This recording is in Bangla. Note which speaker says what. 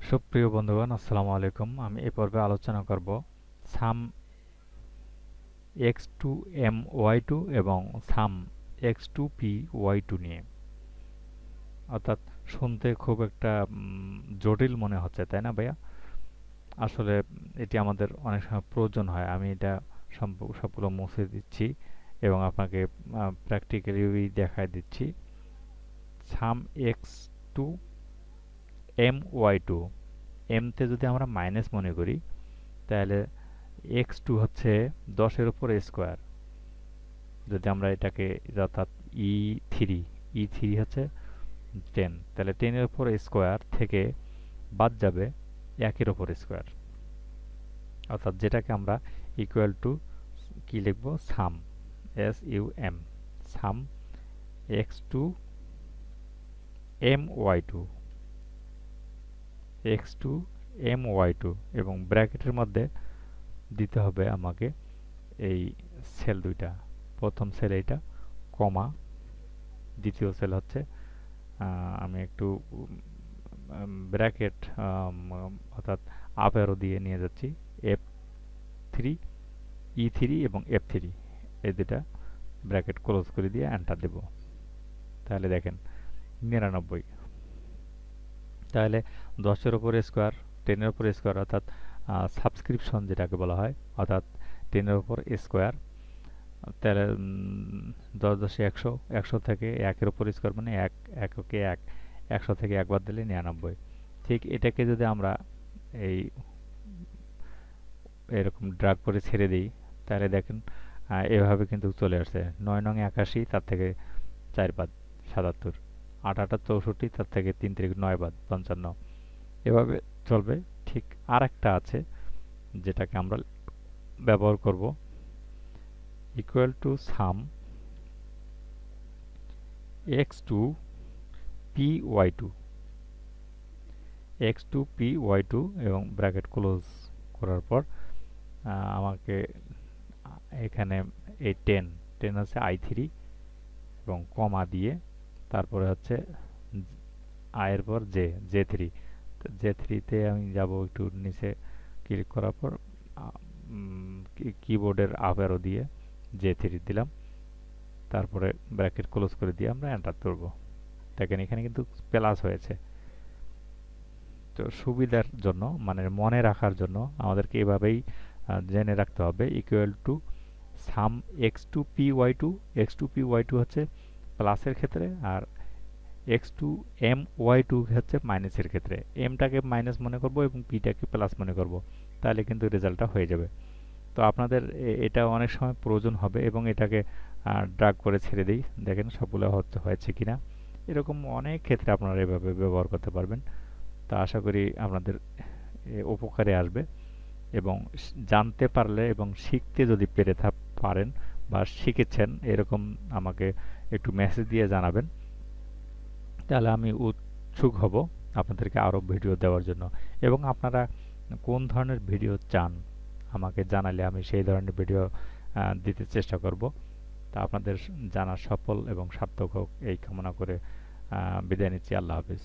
Speaker 1: সুপ্রিয় বন্ধুগণ, আসসালামু আলাইকুম। আমি এই পর্বে আলোচনা করব সাম x2my2 এবং সাম x2py2 নিয়ে। অর্থাৎ শুনতে খুব একটা জটিল মনে হচ্ছে, তাই না ভাইয়া? আসলে এটি আমাদের অনেক সময় প্রয়োজন হয়। আমি এটা সবগুলো মুছে দিচ্ছি এবং আপনাকে প্র্যাকটিক্যালি দেখায় দিচ্ছি। সাম x2my2, এমতে যদি আমরা মাইনাস মনে করি তাহলে x2 হচ্ছে 10-এর উপর স্কোয়ার। যদি আমরা এটাকে অর্থাৎ ই থ্রি হচ্ছে 10, তাহলে 10-এর উপর স্কোয়ার থেকে বাদ যাবে 1-এর উপর স্কোয়ার, অর্থাৎ যেটাকে আমরা ইকুয়াল টু কি লিখব, সাম SUM সাম x2my2 x2my2 এবং ব্র্যাকেটের মধ্যে দিতে হবে আমাকে এই সেল দুইটা। প্রথম সেল এইটা, কমা, দ্বিতীয় সেল হচ্ছে আমি একটু ব্র্যাকেট অর্থাৎ আপ অ্যারো দিয়ে নিয়ে যাচ্ছি, F3 E3 এবং F3, এই দুটা ব্র্যাকেট ক্লোজ করে দিয়ে এন্টার দেব। তাহলে দেখেন 99। তাহলে 10-এর উপর স্কোয়ার, 10-এর উপর স্কোয়ার অর্থাৎ সাবস্ক্রিপশন যেটাকে বলা হয়, অর্থাৎ 10-এর উপর স্কোয়ার। তাহলে 10 10 100 থেকে 1-এর উপর স্কোয়ার মানে 1 এককে 1, 100 থেকে 1 বাদ দিলে 99। ঠিক এটাকে যদি আমরা এই এরকম ড্রাগ করে ছেড়ে দিই তাহলে দেখেন এভাবে কিন্তু চলে আসছে। 9 নং 81, তার থেকে 4 বাদ 77, 8 8 64, তার থেকে 3 থেকে 9 বাদ 55, এভাবে চলবে। ঠিক আর একটা আছে যেটাকে আমরা ব্যবহার করব, ইকুয়াল টু সাম x2py2 এবং ব্র্যাকেট ক্লোজ করার পর আমাকে এখানে এই 10 হচ্ছে i3 এবং কমা দিয়ে তারপরে হচ্ছে এর পর J3তে আমি যাব, একটু নিচে ক্লিক করার পর কিবোর্ডের আপ অ্যারো দিয়ে J3 দিলাম, তারপরে ব্র্যাকেট ক্লোজ করে দিয়ে আমরা এন্টার করব। দেখেন এখানে কিন্তু প্লাস হয়েছে। তো সুবিধার জন্য, মানে মনে রাখার জন্য আমাদেরকে এভাবেই জেনে রাখতে হবে, ইকুয়াল টু সাম x2py2 হচ্ছে প্লাসের ক্ষেত্রে আর x2my2 হচ্ছে মাইনাসের ক্ষেত্রে। এমটাকে মাইনাস মনে করব এবং পিটাকে প্লাস মনে করব, তাহলে কিন্তু রেজাল্টটা হয়ে যাবে। তো আপনাদের এটা অনেক সময় প্রয়োজন হবে এবং এটাকে ড্রাগ করে ছেড়ে দিই, দেখেন সবগুলো হয়েছে কিনা। এরকম অনেক ক্ষেত্রে আপনারা এভাবে ব্যবহার করতে পারবেন। তা আশা করি আপনাদের উপকারে আসবে এবং জানতে পারলে এবং শিখতে যদি পারেন বা শিখেছেন এরকম আমাকে একটু মেসেজ দিয়ে জানাবেন, তাহলে আমি উৎসুক হব আপনাদেরকে আরও ভিডিও দেওয়ার জন্য। এবং আপনারা কোন ধরনের ভিডিও চান আমাকে জানালে আমি সেই ধরনের ভিডিও দিতে চেষ্টা করব। তা আপনাদের জানা সফল এবং সার্থক হোক এই কামনা করে বিদায় নিচ্ছি। আল্লাহ হাফিজ।